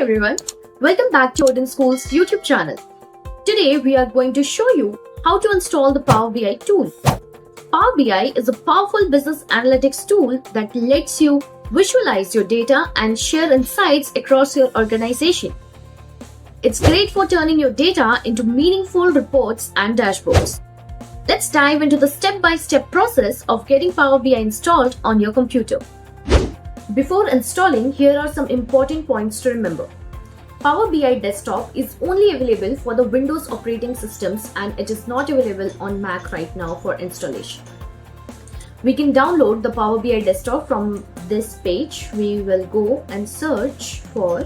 everyone, welcome back to OdinSchool's YouTube channel. Today we are going to show you how to install the Power BI tool. Power BI is a powerful business analytics tool that lets you visualize your data and share insights across your organization. It's great for turning your data into meaningful reports and dashboards. Let's dive into the step-by-step process of getting Power BI installed on your computer. Before installing, here are some important points to remember. Power BI Desktop is only available for the Windows operating systems and it is not available on Mac right now for installation. We can download the Power BI Desktop from this page. We will go and search for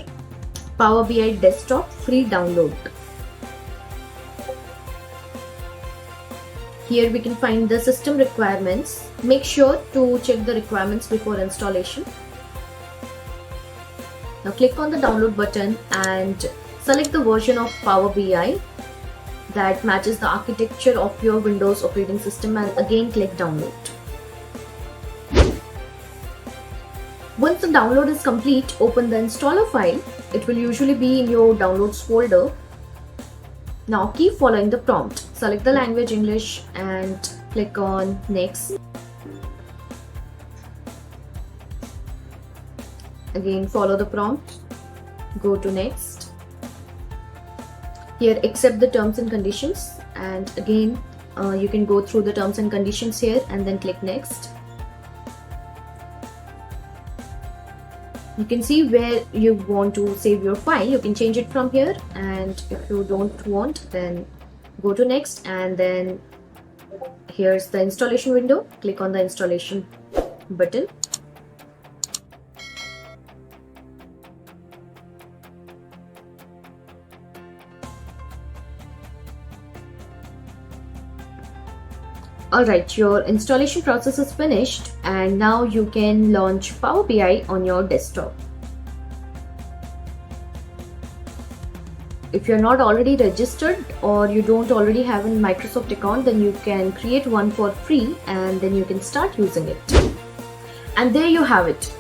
Power BI Desktop free download. Here we can find the system requirements. Make sure to check the requirements before installation. Now click on the download button and select the version of Power BI that matches the architecture of your Windows operating system and again click download. Once the download is complete, open the installer file. It will usually be in your downloads folder. Now keep following the prompt. Select the language English and click on next. Again follow the prompt, go to next. Here accept the terms and conditions and again you can go through the terms and conditions here and then click next. You can see where you want to save your file. You can change it from here, and if you don't want, then go to next and then here's the installation window. Click on the installation button. Alright, your installation process is finished and now you can launch Power BI on your desktop. If you're not already registered or you don't already have a Microsoft account, then you can create one for free and then you can start using it. And there you have it.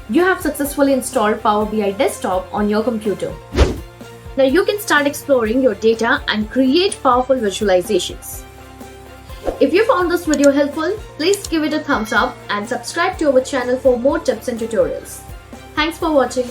You have successfully installed Power BI Desktop on your computer. Now you can start exploring your data and create powerful visualizations. If you found this video helpful, please give it a thumbs up and subscribe to our channel for more tips and tutorials. Thanks for watching.